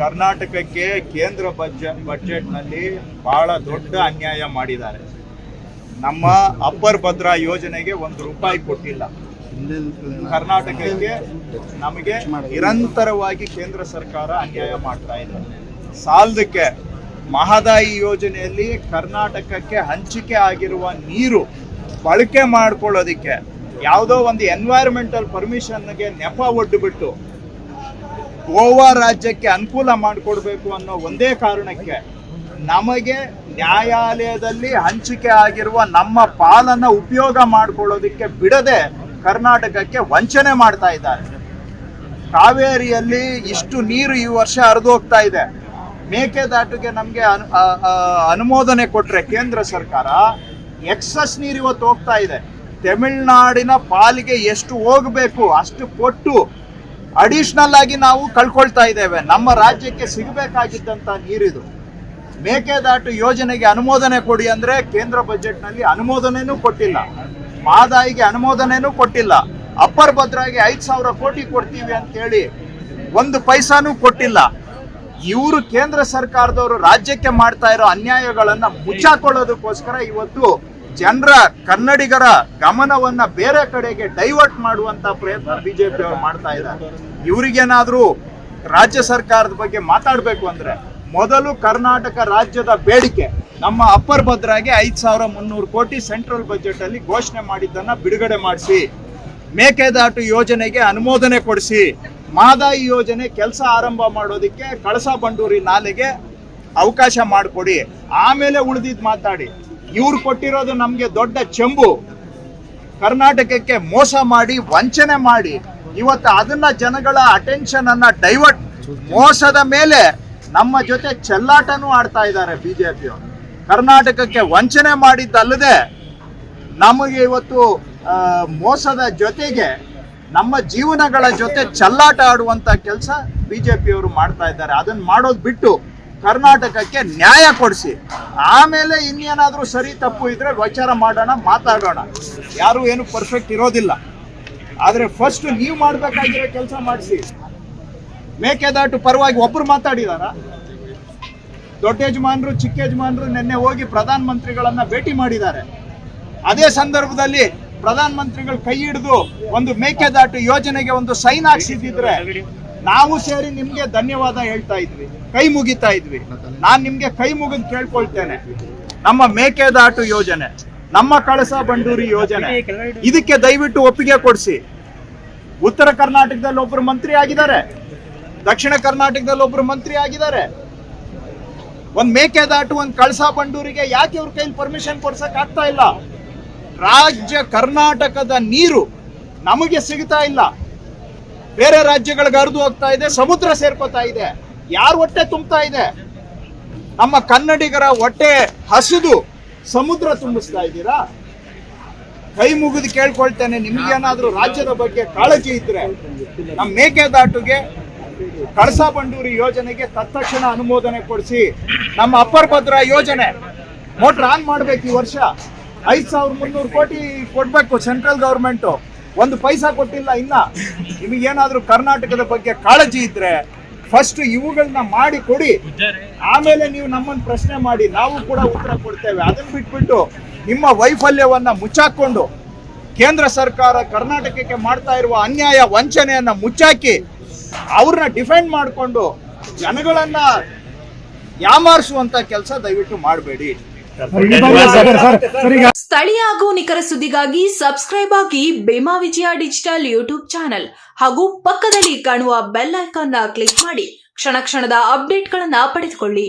ಕರ್ನಾಟಕಕ್ಕೆ ಕೇಂದ್ರ ಬಜೆಟ್ನಲ್ಲಿ ಬಹಳ ದೊಡ್ಡ ಅನ್ಯಾಯ ಮಾಡಿದ್ದಾರೆ. ನಮ್ಮ ಅಪ್ಪರ್ ಭದ್ರಾ ಯೋಜನೆಗೆ ₹1 ಕೊಟ್ಟಿಲ್ಲ. ಕರ್ನಾಟಕಕ್ಕೆ ನಮಗೆ ನಿರಂತರವಾಗಿ ಕೇಂದ್ರ ಸರ್ಕಾರ ಅನ್ಯಾಯ ಮಾಡ್ತಾ ಇದೆ. ಸಾಲದಕ್ಕೆ ಮಹದಾಯಿ ಯೋಜನೆಯಲ್ಲಿ ಕರ್ನಾಟಕಕ್ಕೆ ಹಂಚಿಕೆ ಆಗಿರುವ ನೀರು ಬಳಕೆ ಮಾಡ್ಕೊಳ್ಳೋದಿಕ್ಕೆ ಯಾವುದೋ ಒಂದು ಎನ್ವೈರನ್ಮೆಂಟಲ್ ಪರ್ಮಿಷನ್ಗೆ ನೆಪ ಒಡ್ಡುಬಿಟ್ಟು ಗೋವಾ ರಾಜ್ಯಕ್ಕೆ ಅನುಕೂಲ ಮಾಡಿಕೊಡ್ಬೇಕು ಅನ್ನೋ ಒಂದೇ ಕಾರಣಕ್ಕೆ ನಮಗೆ ನ್ಯಾಯಾಲಯದಲ್ಲಿ ಹಂಚಿಕೆ ಆಗಿರುವ ನಮ್ಮ ಪಾಲನ್ನ ಉಪಯೋಗ ಮಾಡ್ಕೊಳ್ಳೋದಿಕ್ಕೆ ಬಿಡದೆ ಕರ್ನಾಟಕಕ್ಕೆ ವಂಚನೆ ಮಾಡ್ತಾ ಇದ್ದಾರೆ. ಕಾವೇರಿಯಲ್ಲಿ ಇಷ್ಟು ನೀರು ಈ ವರ್ಷ ಹರಿದು ಹೋಗ್ತಾ ಇದೆ. ಮೇಕೆದಾಟುಗೆ ನಮಗೆ ಅನುಮೋದನೆ ಕೊಟ್ರೆ ಕೇಂದ್ರ ಸರ್ಕಾರ, ಎಕ್ಸಸ್ ನೀರು ಇವತ್ತು ಹೋಗ್ತಾ ಇದೆ. ತಮಿಳುನಾಡಿನ ಪಾಲಿಗೆ ಎಷ್ಟು ಹೋಗಬೇಕು ಅಷ್ಟು ಕೊಟ್ಟು ಅಡಿಷನಲ್ ಆಗಿ ನಾವು ಕಳ್ಕೊಳ್ತಾ ಇದ್ದೇವೆ. ನಮ್ಮ ರಾಜ್ಯಕ್ಕೆ ಸಿಗಬೇಕಾಗಿದ್ದಂತ ನೀರಿದು. ಮೇಕೆದಾಟು ಯೋಜನೆಗೆ ಅನುಮೋದನೆ ಕೊಡಿ ಅಂದ್ರೆ ಕೇಂದ್ರ ಬಜೆಟ್ನಲ್ಲಿ ಅನುಮೋದನೆನೂ ಕೊಟ್ಟಿಲ್ಲ. ಮಹದಾಯಿಗೆ ಅನುಮೋದನೆನೂ ಕೊಟ್ಟಿಲ್ಲ. ಅಪ್ಪರ್ ಭದ್ರಾಗೆ 5,000 ಕೋಟಿ ಕೊಡ್ತೀವಿ ಅಂತೇಳಿ 1 ಪೈಸಾನೂ ಕೊಟ್ಟಿಲ್ಲ. ಇವರು ಕೇಂದ್ರ ಸರ್ಕಾರದವರು ರಾಜ್ಯಕ್ಕೆ ಮಾಡ್ತಾ ಇರೋ ಅನ್ಯಾಯಗಳನ್ನ ಮುಚ್ಚಾಕೊಳ್ಳೋದಕ್ಕೋಸ್ಕರ ಇವತ್ತು ಜನರ ಕನ್ನಡಿಗರ ಗಮನವನ್ನ ಬೇರೆ ಕಡೆಗೆ ಡೈವರ್ಟ್ ಮಾಡುವಂತ ಪ್ರಯತ್ನ ಬಿಜೆಪಿ ಅವರು ಮಾಡ್ತಾ ಇದ್ದಾರೆ. ಇವರಿಗೇನಾದ್ರೂ ರಾಜ್ಯ ಸರ್ಕಾರದ ಬಗ್ಗೆ ಮಾತಾಡಬೇಕು ಅಂದ್ರೆ ಮೊದಲು ಕರ್ನಾಟಕ ರಾಜ್ಯದ ಬೇಡಿಕೆ ನಮ್ಮ ಅಪ್ಪರ್ ಭದ್ರಾಗೆ 5,300 ಕೋಟಿ ಸೆಂಟ್ರಲ್ ಬಜೆಟ್ ಅಲ್ಲಿ ಘೋಷಣೆ ಮಾಡಿದ್ದನ್ನ ಬಿಡುಗಡೆ ಮಾಡಿಸಿ, ಮೇಕೆದಾಟು ಯೋಜನೆಗೆ ಅನುಮೋದನೆ ಕೊಡಿಸಿ, ಮಹದಾಯಿ ಯೋಜನೆ ಕೆಲಸ ಆರಂಭ ಮಾಡೋದಕ್ಕೆ ಕಳಸಾ ಬಂಡೂರಿ ನಾಲೆಗೆ ಅವಕಾಶ ಮಾಡಿಕೊಡಿ, ಆಮೇಲೆ ಉಳಿದಿದ್ದು ಮಾತಾಡಿ. ಇವ್ರು ಕೊಟ್ಟಿರೋದು ನಮ್ಗೆ ದೊಡ್ಡ ಚೆಂಬು. ಕರ್ನಾಟಕಕ್ಕೆ ಮೋಸ ಮಾಡಿ ವಂಚನೆ ಮಾಡಿ ಇವತ್ತು ಅದನ್ನ ಜನಗಳ ಅಟೆನ್ಷನ್ ಅನ್ನ ಡೈವರ್ಟ್, ಮೋಸದ ಮೇಲೆ ನಮ್ಮ ಜೊತೆ ಚೆಲ್ಲಾಟನೂ ಆಡ್ತಾ ಇದ್ದಾರೆ ಬಿಜೆಪಿಯವರು. ಕರ್ನಾಟಕಕ್ಕೆ ವಂಚನೆ ಮಾಡಿದ್ದಲ್ಲದೆ ನಮಗೆ ಇವತ್ತು ಮೋಸದ ಜೊತೆಗೆ ನಮ್ಮ ಜೀವನಗಳ ಜೊತೆ ಚೆಲ್ಲಾಟ ಆಡುವಂತ ಕೆಲಸ ಬಿಜೆಪಿಯವರು ಮಾಡ್ತಾ ಇದ್ದಾರೆ. ಅದನ್ನ ಮಾಡೋದು ಬಿಟ್ಟು ಕರ್ನಾಟಕಕ್ಕೆ ನ್ಯಾಯ ಕೊಡಿಸಿ, ಆಮೇಲೆ ಇನ್ನೇನಾದ್ರೂ ಸರಿ ತಪ್ಪು ಇದ್ರೆ ವಿಚಾರ ಮಾಡೋಣ, ಮಾತಾಡೋಣ. ಯಾರು ಏನು ಪರ್ಫೆಕ್ಟ್ ಇರೋದಿಲ್ಲ. ಆದ್ರೆ ಫಸ್ಟ್ ನೀವು ಮಾಡ್ಬೇಕಾಗಿರೋ ಕೆಲಸ ಮಾಡಿಸಿ. ಮೇಕೆದಾಟು ಪರವಾಗಿ ಒಬ್ರು ಮಾತಾಡಿದಾರ? ದೊಡ್ಡ ಯಜಮಾನರು ಚಿಕ್ಕ ಯಜಮಾನರು ನಿನ್ನೆ ಹೋಗಿ ಪ್ರಧಾನ ಮಂತ್ರಿಗಳನ್ನ ಭೇಟಿ ಮಾಡಿದ್ದಾರೆ. ಅದೇ ಸಂದರ್ಭದಲ್ಲಿ ಪ್ರಧಾನ ಮಂತ್ರಿಗಳು ಕೈ ಹಿಡಿದು ಒಂದು ಮೇಕೆದಾಟು ಯೋಜನೆಗೆ ಒಂದು ಸೈನ್ ಹಾಕ್ಸಿದ್ರೆ ನಾವು ಸೇರಿ ನಿಮ್ಗೆ ಧನ್ಯವಾದ ಹೇಳ್ತಾ ಇದ್ವಿ, ಕೈ ಮುಗಿತಾ ಇದ್ವಿ. ನಾನ್ ನಿಮ್ಗೆ ಕೈ ಮುಗಿದು ಕೇಳ್ಕೊಳ್ತೇನೆ, ನಮ್ಮ ಮೇಕೆದಾಟು ಯೋಜನೆ, ನಮ್ಮ ಕಳಸಾ ಬಂಡೂರಿ ಯೋಜನೆ, ಇದಕ್ಕೆ ದಯವಿಟ್ಟು ಒಪ್ಪಿಗೆ ಕೊಡಿಸಿ. ಉತ್ತರ ಕರ್ನಾಟಕದಲ್ಲಿ ಒಬ್ರು ಮಂತ್ರಿ ಆಗಿದ್ದಾರೆ, ದಕ್ಷಿಣ ಕರ್ನಾಟಕದಲ್ಲಿ ಒಬ್ರು ಮಂತ್ರಿ ಆಗಿದ್ದಾರೆ. ಒಂದ್ ಮೇಕೆದಾಟು, ಒಂದ್ ಕಳಸಾ ಬಂಡೂರಿಗೆ ಯಾಕೆ ಇವ್ರ ಕೈಲಿ ಪರ್ಮಿಷನ್ ಕೊಡ್ಸಕ್ ಆಗ್ತಾ ಇಲ್ಲ? ರಾಜ್ಯ ಕರ್ನಾಟಕದ ನೀರು ನಮಗೆ ಸಿಗ್ತಾ ಇಲ್ಲ, ಬೇರೆ ರಾಜ್ಯಗಳಿಗೆ ಹರಿದು ಹೋಗ್ತಾ ಇದೆ, ಸಮುದ್ರ ಸೇರ್ಕೋತಾ ಇದೆ. ಯಾರು ಹೊಟ್ಟೆ ತುಂಬ್ತಾ ಇದೆ? ನಮ್ಮ ಕನ್ನಡಿಗರ ಹೊಟ್ಟೆ ಹಸಿದು ಸಮುದ್ರ ತುಂಬಿಸ್ತಾ ಇದ್ದೀರಾ? ಕೈ ಮುಗಿದು ಕೇಳ್ಕೊಳ್ತೇನೆ, ನಿಮ್ಗೇನಾದ್ರೂ ರಾಜ್ಯದ ಬಗ್ಗೆ ಕಾಳಜಿ ಇದ್ರೆ ನಮ್ಮ ಮೇಕೆದಾಟುಗೆ, ಕಳಸಾ ಬಂಡೂರಿ ಯೋಜನೆಗೆ ತತ್ಕ್ಷಣ ಅನುಮೋದನೆ ಕೊಡಿಸಿ. ನಮ್ಮ ಅಪ್ಪರ್ ಭದ್ರಾ ಯೋಜನೆ ಮೋಟರ್ ಆನ್ ಮಾಡ್ಬೇಕು. ಈ ವರ್ಷ 5,300 ಕೋಟಿ ಕೊಡ್ಬೇಕು ಸೆಂಟ್ರಲ್ ಗವರ್ಮೆಂಟ್, 1 ಪೈಸಾ ಕೊಟ್ಟಿಲ್ಲ ಇನ್ನ. ನಿಮಗೇನಾದ್ರೂ ಕರ್ನಾಟಕದ ಬಗ್ಗೆ ಕಾಳಜಿ ಇದ್ರೆ ಫಸ್ಟ್ ಇವುಗಳನ್ನ ಮಾಡಿ ಕೊಡಿ, ಆಮೇಲೆ ನೀವು ನಮ್ಮನ್ನು ಪ್ರಶ್ನೆ ಮಾಡಿ, ನಾವು ಕೂಡ ಉತ್ತರ ಕೊಡ್ತೇವೆ. ಅದನ್ನ ಬಿಟ್ಬಿಟ್ಟು ನಿಮ್ಮ ವೈಫಲ್ಯವನ್ನ ಮುಚ್ಚಾಕೊಂಡು ಕೇಂದ್ರ ಸರ್ಕಾರ ಕರ್ನಾಟಕಕ್ಕೆ ಮಾಡ್ತಾ ಇರುವ ಅನ್ಯಾಯ ವಂಚನೆಯನ್ನ ಮುಚ್ಚಾಕಿ ಅವ್ರನ್ನ ಡಿಫೆಂಡ್ ಮಾಡಿಕೊಂಡು ಜನಗಳನ್ನ ಯಾಮಾರಿಸುವಂತ ಕೆಲಸ ದಯವಿಟ್ಟು ಮಾಡಬೇಡಿ. ಸ್ಥಳೀಯ ಹಾಗೂ ನಿಖರ ಸುದ್ದಿಗಾಗಿ ಸಬ್ಸ್ಕ್ರೈಬ್ ಆಗಿ ಬೇಮಾ ವಿಜಯ ಡಿಜಿಟಲ್ ಯೂಟ್ಯೂಬ್ ಚಾನೆಲ್ ಹಾಗೂ ಪಕ್ಕದಲ್ಲಿ ಕಾಣುವ ಬೆಲ್ ಐಕಾನ್ ಕ್ಲಿಕ್ ಮಾಡಿ ಕ್ಷಣ ಕ್ಷಣದ ಅಪ್ಡೇಟ್ಗಳನ್ನು ಪಡೆದುಕೊಳ್ಳಿ.